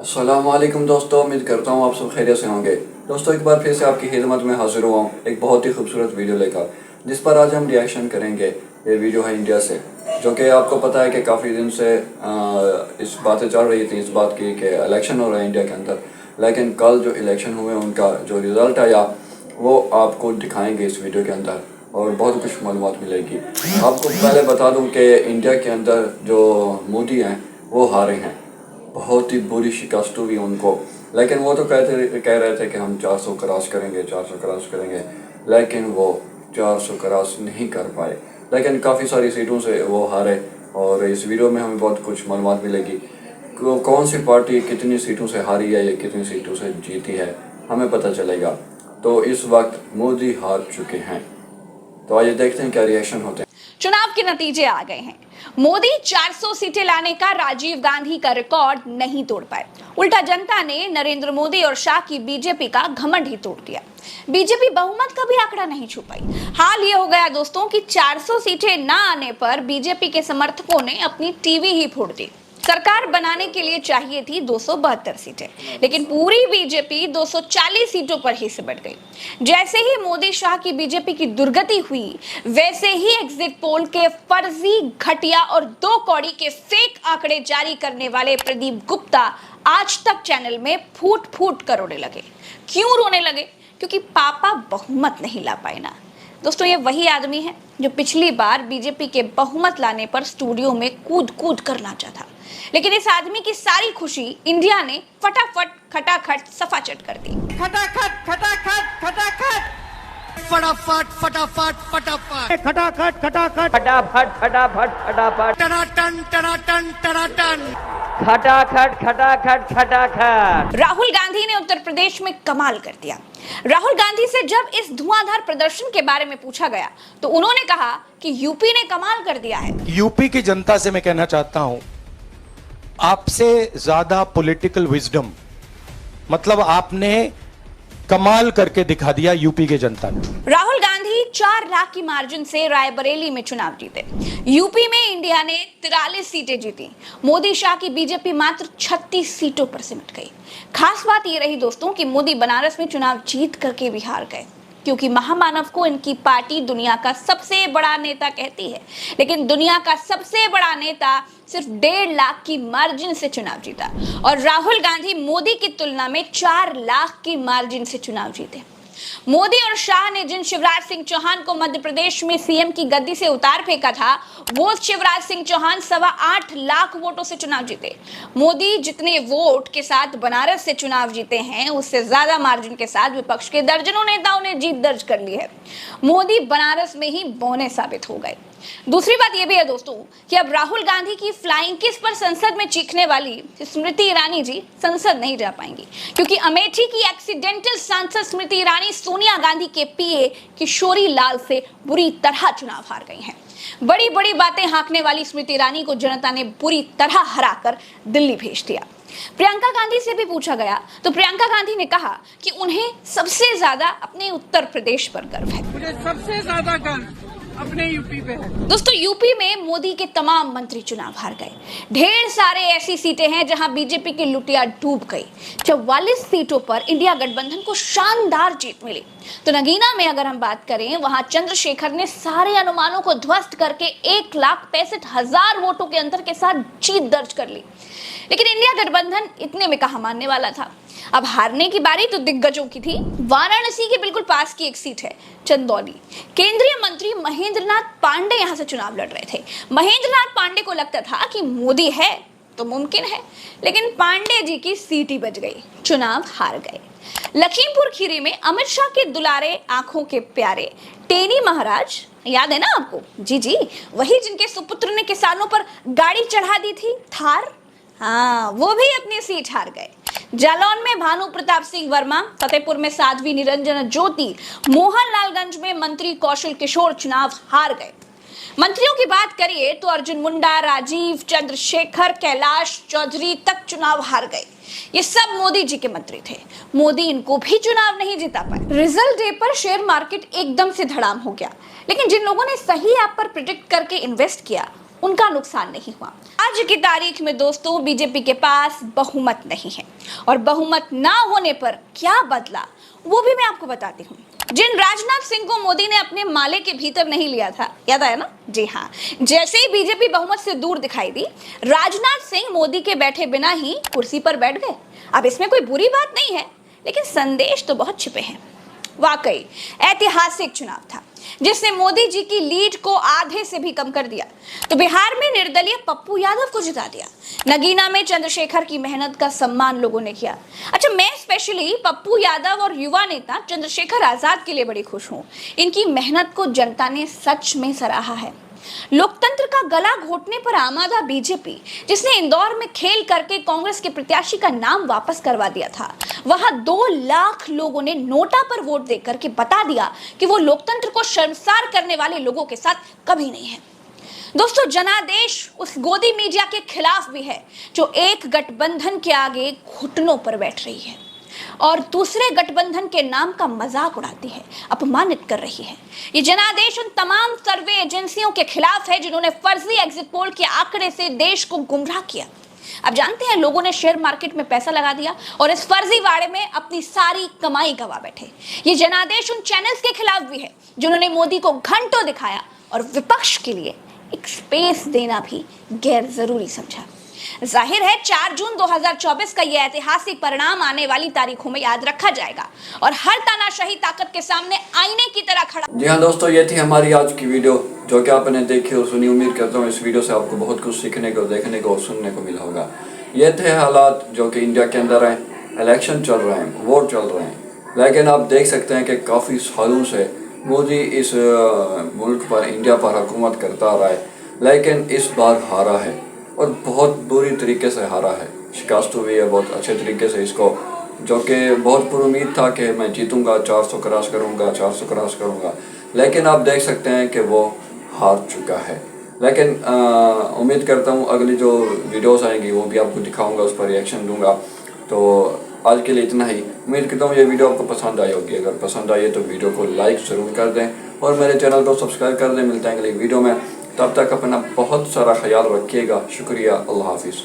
अस्सलामुअलैकुम दोस्तों, उम्मीद करता हूँ आप सब खैरियत से होंगे। दोस्तों, एक बार फिर से आपकी खिदमत में हाजिर हुआ हूँ एक बहुत ही खूबसूरत वीडियो लेकर, जिस पर आज हम रिएक्शन करेंगे। ये वीडियो है इंडिया से, जो कि आपको पता है कि काफ़ी दिन से इस बातें चल रही थी, इस बात की कि इलेक्शन हो रहा है इंडिया के अंदर। लेकिन कल जो इलेक्शन हुए उनका जो रिज़ल्ट आया वो आपको दिखाएंगे इस वीडियो के अंदर, और बहुत कुछ मालूमात मिलेगी। आपको पहले बता दूँ कि इंडिया के अंदर जो मोदी हैं वो हारे हैं, बहुत ही बुरी शिकस्त हुई उनको। लेकिन वो तो कह रहे थे कि हम 400 क्रॉस करेंगे, 400 क्रॉस करेंगे, लेकिन वो 400 क्रॉस नहीं कर पाए। लेकिन काफ़ी सारी सीटों से वो हारे, और इस वीडियो में हमें बहुत कुछ मालूमात मिलेगी कौन सी पार्टी कितनी सीटों से हारी है या कितनी सीटों से जीती है, हमें पता चलेगा। तो इस वक्त मोदी हार चुके हैं, तो आइए देखते हैं क्या रिएक्शन होते हैं। चुनाव के नतीजे आ गए हैं। मोदी 400 सीटें लाने का राजीव गांधी का रिकॉर्ड नहीं तोड़ पाए। उल्टा जनता ने नरेंद्र मोदी और शाह की बीजेपी का घमंड ही तोड़ दिया। बीजेपी बहुमत का भी आंकड़ा नहीं छू पाई। हाल ये हो गया दोस्तों कि 400 सीटें ना आने पर बीजेपी के समर्थकों ने अपनी टीवी ही फोड़ दी। सरकार बनाने के लिए चाहिए थी 272 सीटें, लेकिन पूरी बीजेपी 240 सीटों पर ही सिमट गई। जैसे ही मोदी शाह की बीजेपी की दुर्गति हुई, वैसे ही एग्जिट पोल के फर्जी, घटिया और दो कौड़ी के फेक आंकड़े जारी करने वाले प्रदीप गुप्ता आज तक चैनल में फूट फूट कर रोने लगे। क्यों रोने लगे? क्योंकि पापा बहुमत नहीं ला पाए ना। दोस्तों, ये वही आदमी है जो पिछली बार बीजेपी के बहुमत लाने पर स्टूडियो में कूद कूद कर नाचा था, लेकिन इस आदमी की सारी खुशी इंडिया ने फटाफट खटाखट सफाचट कर दी। खटाखट खटाखट खटाखट फटाफट फटाफट फटाफट खटाखट खटाखट फटाफट फटाफट फटाफट टनाटन टनाटन टनाटन खटाखट खटाखट खटाखट। राहुल गांधी ने उत्तर प्रदेश में कमाल कर दिया। राहुल गांधी से जब इस धुआंधार प्रदर्शन के बारे में पूछा गया तो उन्होंने कहा कि यूपी ने कमाल कर दिया है। यूपी की जनता से मैं कहना चाहता हूं, आपसे ज्यादा पॉलिटिकल विजडम, मतलब आपने कमाल करके दिखा दिया यूपी के जनता ने। राहुल गांधी 4 लाख की मार्जिन से रायबरेली में चुनाव जीते। यूपी में इंडिया ने 43 सीटें जीती। मोदी शाह की बीजेपी मात्र 36 सीटों पर सिमट गई। खास बात ये रही दोस्तों कि मोदी बनारस में चुनाव जीत करके भी हार गए, क्योंकि महामानव को इनकी पार्टी दुनिया का सबसे बड़ा नेता कहती है, लेकिन दुनिया का सबसे बड़ा नेता सिर्फ 1.5 लाख की मार्जिन से चुनाव जीता, और राहुल गांधी मोदी की तुलना में 4 लाख की मार्जिन से चुनाव जीते। मोदी और शाह ने जिन शिवराज सिंह चौहान को मध्य प्रदेश में सीएम की गद्दी से उतार फेंका था, वो शिवराज सिंह चौहान 8.25 लाख वोटों से चुनाव जीते। मोदी जितने वोट के साथ बनारस से चुनाव जीते हैं, उससे ज्यादा मार्जिन के साथ विपक्ष के दर्जनों नेताओं ने जीत दर्ज कर ली है। मोदी बनारस में ही बौने साबित हो गए। दूसरी बात यह भी है दोस्तों कि अब राहुल गांधी की फ्लाइंग किस पर संसद में चीखने वाली स्मृति ईरानी जी संसद नहीं जा पाएंगी, क्योंकि अमेठी की एक्सीडेंटल सांसद स्मृति ईरानी सोनिया गांधी के पीए किशोरी लाल से बुरी तरह चुनाव हार गई हैं। बड़ी बड़ी बातें हाँकने वाली स्मृति ईरानी को जनता ने बुरी तरह हराकर दिल्ली भेज दिया। प्रियंका गांधी से भी पूछा गया तो प्रियंका गांधी ने कहा कि उन्हें सबसे ज्यादा अपने उत्तर प्रदेश पर गर्व है। मुझे सबसे ज्यादा गर्व अपने यूपी पे है। दोस्तों, यूपी में मोदी के तमाम मंत्री चुनाव हार गए। ढेर सारे ऐसी सीटें हैं जहां बीजेपी की लुटिया डूब गई। 44 सीटों पर इंडिया गठबंधन को शानदार जीत मिली। तो नगीना में अगर हम बात करें, वहां चंद्रशेखर ने सारे अनुमानों को ध्वस्त करके 1,65,000 वोटों के अंतर के साथ जीत दर्ज कर ली। लेकिन इंडिया गठबंधन इतने में कहां मानने वाला था। अब हारने की बारी तो दिग्गजों की थी। वाराणसी के बिल्कुल पास की एक सीट है चंदौली। केंद्रीय मंत्री महेंद्र नाथ पांडे यहां से चुनाव लड़ रहे थे। महेंद्र नाथ पांडे को लगता था कि मोदी है तो मुमकिन है, लेकिन पांडे जी की सीट ही बच गई, चुनाव हार गए। लखीमपुर खीरी में अमित शाह के दुलारे, आंखों के प्यारे टेनी महाराज, याद है ना आपको? जी जी, वही जिनके सुपुत्र ने किसानों पर गाड़ी चढ़ा दी थी, थार। हाँ, वो भी अपनी सीट हार गए। जालौन में भानु प्रताप सिंह वर्मा, फतेहपुर में साध्वी निरंजन ज्योति, मोहनलालगंज में मंत्री कौशल किशोर चुनाव हार गए। मंत्रियों की बात करिए तो अर्जुन मुंडा, राजीव, चंद्रशेखर, कैलाश चौधरी तक चुनाव हार गए। ये सब मोदी जी के मंत्री थे। मोदी इनको भी चुनाव नहीं जिता पाए। रिजल्ट डे पर शेयर मार्केट एकदम से धड़ाम हो गया, लेकिन जिन लोगों ने सही ऐप पर प्रिडिक्ट करके इन्वेस्ट किया उनका नुकसान नहीं हुआ। आज की तारीख में दोस्तों बीजेपी के पास बहुमत नहीं है और बहुमत ना होने पर क्या बदला वो भी मैं आपको बताती हूँ। जिन राजनाथ सिंह को मोदी ने अपने माले के भीतर नहीं लिया था, याद आया ना? जी हाँ, जैसे ही बीजेपी बहुमत से दूर दिखाई दी, राजनाथ सिंह मोदी के बैठे बिना ही कुर्सी पर बैठ गए। अब इसमें कोई बुरी बात नहीं है, लेकिन संदेश तो बहुत छिपे हैं। वाकई ऐतिहासिक चुनाव था जिसने मोदी जी की लीड को आधे से भी कम कर दिया। तो बिहार में निर्दलीय पप्पू यादव को जिता दिया। नगीना में चंद्रशेखर की मेहनत का सम्मान लोगों ने किया। अच्छा, मैं स्पेशली पप्पू यादव और युवा नेता चंद्रशेखर आजाद के लिए बड़ी खुश हूं। इनकी मेहनत को जनता ने सच में सराहा है। लोकतंत्र का गला घोटने पर आमादा बीजेपी, जिसने इंदौर में खेल करके कांग्रेस के प्रत्याशी का नाम वापस करवा दिया था, वहां 2 लाख लोगों ने नोटा पर वोट देकर के बता दिया कि वो लोकतंत्र को शर्मसार करने वाले लोगों के साथ कभी नहीं है। दोस्तों, जनादेश उस गोदी मीडिया के खिलाफ भी है जो एक गठबंधन के आगे घुटनों पर बैठ रही है और दूसरे गठबंधन के नाम का मजाक उड़ाती है, अपमानित कर रही है। ये जनादेश उन तमाम सर्वे एजेंसियों के खिलाफ है जिन्होंने फर्जी एग्जिट पोल के आंकड़े से देश को गुमराह किया। अब जानते हैं, लोगों ने शेयर मार्केट में पैसा लगा दिया और इस फर्जी वाड़े में अपनी सारी कमाई गंवा बैठे। ये जनादेश उन चैनल्स के खिलाफ भी है जिन्होंने मोदी को घंटों दिखाया और विपक्ष के लिए एक स्पेस देना भी गैर जरूरी समझा। जाहिर है 4 जून 2024 का यह ऐतिहासिक परिणाम आने वाली तारीखों में याद रखा जाएगा और हर तानाशाही ताकत के सामने आईने की तरह खड़ा। जी हाँ दोस्तों, ये थी हमारी आज की वीडियो जो कि आपने देखी और सुनी। उम्मीद करता हूँ इस वीडियो से आपको बहुत कुछ सीखने को, देखने को और सुनने को मिला होगा। ये थे हालात जो कि इंडिया के अंदर हैं। इलेक्शन चल रहे हैं, वोट चल रहे हैं, लेकिन आप देख सकते हैं कि काफ़ी सालों से मोदी इस मुल्क पर, इंडिया पर हुकूमत करता रहा है, लेकिन इस बार हारा है और बहुत बुरी तरीके से हारा है। शिकस्त हुई है बहुत अच्छे तरीके से इसको, जो कि बहुत पुरुमीद था कि मैं जीतूंगा, 400 क्रॉस करूंगा, 400 क्रॉस करूंगा, लेकिन आप देख सकते हैं कि वो हार चुका है। लेकिन उम्मीद करता हूँ अगली जो वीडियोस आएंगी वो भी आपको दिखाऊंगा, उस पर रिएक्शन दूंगा। तो आज के लिए इतना ही। उम्मीद करता हूँ ये वीडियो आपको पसंद आई होगी। अगर पसंद आई है तो वीडियो को लाइक ज़रूर कर दें और मेरे चैनल को सब्सक्राइब कर दें। मिलते हैं अगली वीडियो में, तब तक अपना बहुत सारा ख्याल रखिएगा। शुक्रिया, अल्लाह हाफिज़।